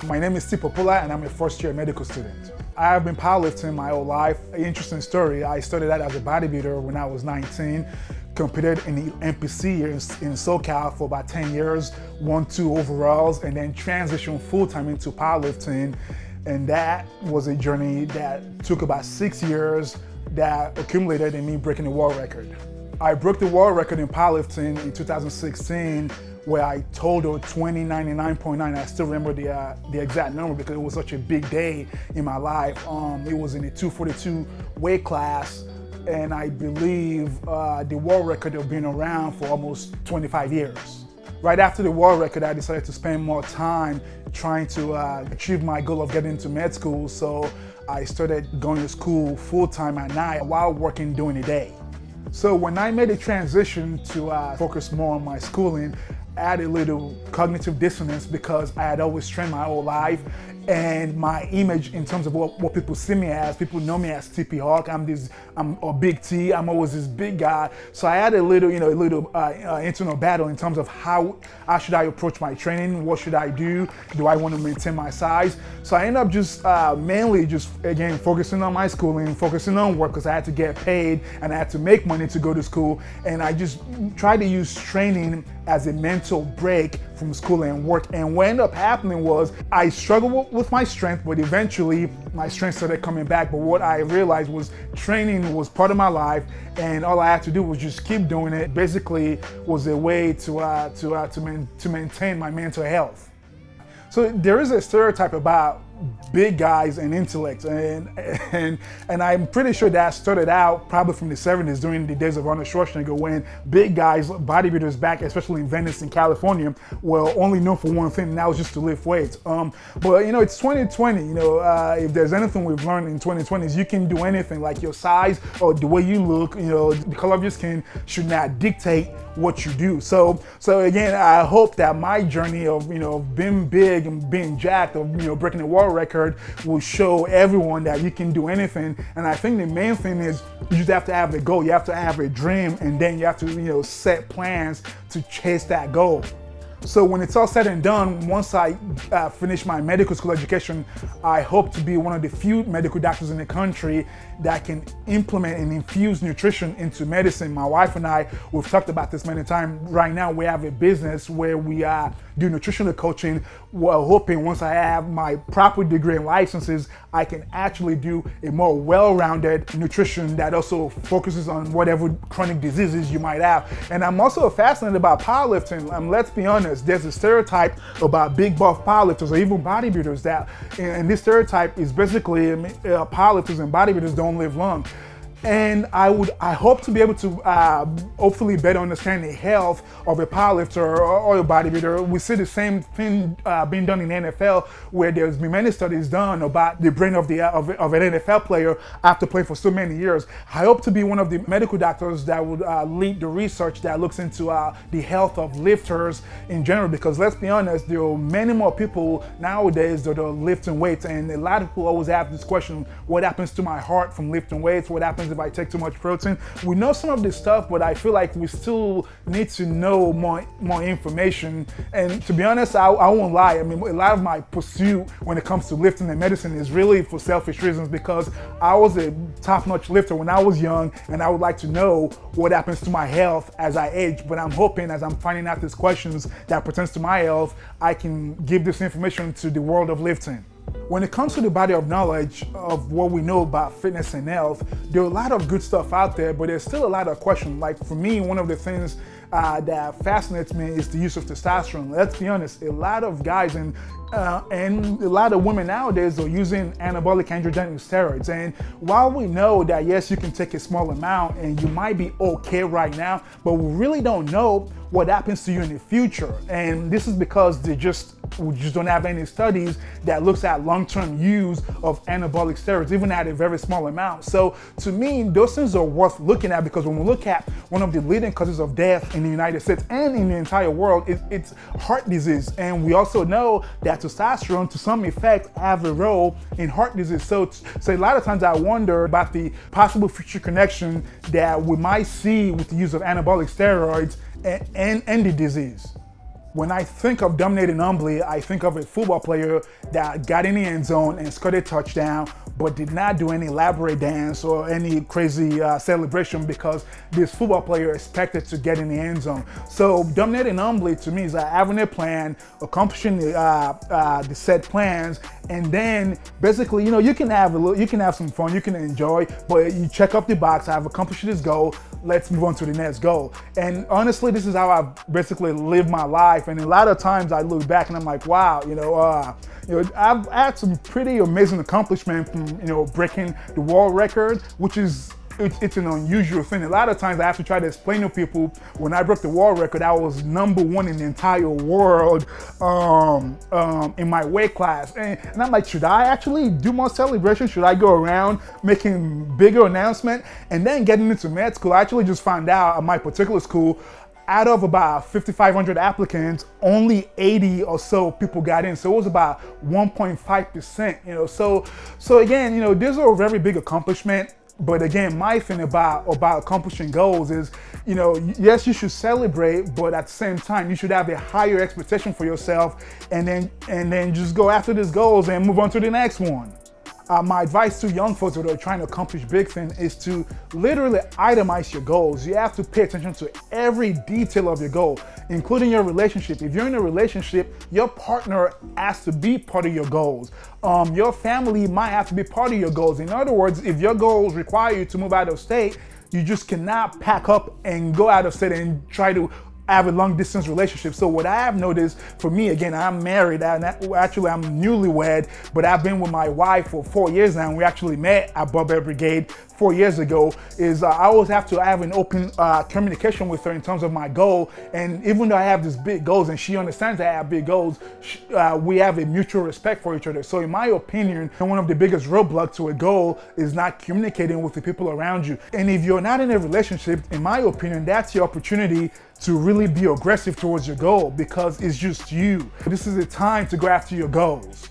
My name is Popoola and I'm a first-year medical student. I have been powerlifting my whole life. An interesting story, I started out as a bodybuilder when I was 19, competed in the NPC in SoCal for about 10 years, won 2 overalls, and then transitioned full-time into powerlifting. And that was a journey that took about 6 years that accumulated in me breaking the world record. I broke the world record in powerlifting in 2016 where I totaled 2099.9. I still remember the exact number because it was such a big day in my life. It was in the 242 weight class, and I believe the world record had been around for almost 25 years. Right after the world record, I decided to spend more time trying to achieve my goal of getting into med school. So I started going to school full-time at night while working during the day. So when I made a transition to focus more on my schooling, I had a little cognitive dissonance because I had always trained my whole life, and my image in terms of what people see me as, people know me as TP Hawk. I'm a big T. I'm always this big guy. So I had a little, internal battle in terms of how should I approach my training? What should I do? Do I want to maintain my size? So I ended up just mainly again focusing on my schooling, focusing on work because I had to get paid and I had to make money to go to school. And I just tried to use training as a mental break from school and work. And what ended up happening was I struggled with my strength, but eventually my strength started coming back. But what I realized was training was part of my life, and all I had to do was just keep doing it. Basically, was a way to maintain my mental health. So there is a stereotype about big guys and intellect, and I'm pretty sure that started out probably from the 70s during the days of Arnold Schwarzenegger, when big guys, bodybuilders back, especially in Venice in California, were only known for one thing, and that was just to lift weights. But it's 2020. If there's anything we've learned in 2020 is you can do anything. Like your size or the way you look, the color of your skin should not dictate what you do. So again, I hope that my journey of being big and being jacked, of breaking the world record, will show everyone that you can do anything. And I think the main thing is you just have to have the goal. You have to have a dream, and then you have to set plans to chase that goal. So when it's all said and done, once I finish my medical school education, I hope to be one of the few medical doctors in the country that can implement and infuse nutrition into medicine. My wife and I, we've talked about this many times. Right now, we have a business where we do nutritional coaching. We're hoping once I have my proper degree and licenses, I can actually do a more well-rounded nutrition that also focuses on whatever chronic diseases you might have. And I'm also fascinated about powerlifting. Let's be honest, there's a stereotype about big buff powerlifters or even bodybuilders and this stereotype is basically powerlifters and bodybuilders don't live long. And I hope to be able to hopefully better understand the health of a powerlifter or a bodybuilder. We see the same thing being done in the NFL, where there's been many studies done about the brain of an NFL player after playing for so many years. I hope to be one of the medical doctors that would lead the research that looks into the health of lifters in general, because let's be honest, there are many more people nowadays that are lifting weights, and a lot of people always have this question: what happens to my heart from lifting weights? What happens if I take too much protein? We know some of this stuff, but I feel like we still need to know more information. And to be honest, I won't lie. I mean, a lot of my pursuit when it comes to lifting and medicine is really for selfish reasons, because I was a top-notch lifter when I was young, and I would like to know what happens to my health as I age. But I'm hoping, as I'm finding out these questions that pertains to my health, I can give this information to the world of lifting. When it comes to the body of knowledge of what we know about fitness and health, there are a lot of good stuff out there, but there's still a lot of questions. Like for me, one of the things that fascinates me is the use of testosterone. Let's be honest, a lot of guys and a lot of women nowadays are using anabolic androgenic steroids. And while we know that yes, you can take a small amount and you might be okay right now, but we really don't know what happens to you in the future. And this is because we just don't have any studies that looks at long-term use of anabolic steroids, even at a very small amount. So to me, those things are worth looking at, because when we look at one of the leading causes of death in the United States and in the entire world, it's heart disease. And we also know that testosterone, to some effect, have a role in heart disease. So a lot of times I wonder about the possible future connection that we might see with the use of anabolic steroids and the disease. When I think of dominating humbly, I think of a football player that got in the end zone and scored a touchdown, but did not do any elaborate dance or any crazy celebration because this football player expected to get in the end zone. So dominating humbly to me is having a plan, accomplishing the set plans, and then basically, you can have some fun, you can enjoy, but you check up the box. I've accomplished this goal. Let's move on to the next goal. And honestly, this is how I've basically lived my life. And a lot of times I look back and I'm like, wow, I've had some pretty amazing accomplishment from, breaking the world record, which is, it's an unusual thing. A lot of times I have to try to explain to people when I broke the world record, I was #1 in the entire world in my weight class. And I'm like, should I actually do more celebration? Should I go around making bigger announcement? And then getting into med school, I actually just found out at my particular school, out of about 5,500 applicants, only 80 or so people got in. So it was about 1.5%, So again, these are a very big accomplishment. But again, my thing about accomplishing goals is, yes, you should celebrate, but at the same time, you should have a higher expectation for yourself, and then just go after these goals and move on to the next one. My advice to young folks that are trying to accomplish big things is to literally itemize your goals. You have to pay attention to every detail of your goal, including your relationship. If you're in a relationship, your partner has to be part of your goals. Your family might have to be part of your goals. In other words, if your goals require you to move out of state, you just cannot pack up and go out of state and try to have a long distance relationship. So what I have noticed, for me, again, I'm married, actually I'm newlywed, but I've been with my wife for 4 years now, and we actually met at Barbell Brigade 4 years ago, is I always have to have an open communication with her in terms of my goal. And even though I have these big goals and she understands that I have big goals, we have a mutual respect for each other. So in my opinion, one of the biggest roadblocks to a goal is not communicating with the people around you. And if you're not in a relationship, in my opinion, that's your opportunity to really be aggressive towards your goal, because it's just you. This is the time to go after your goals.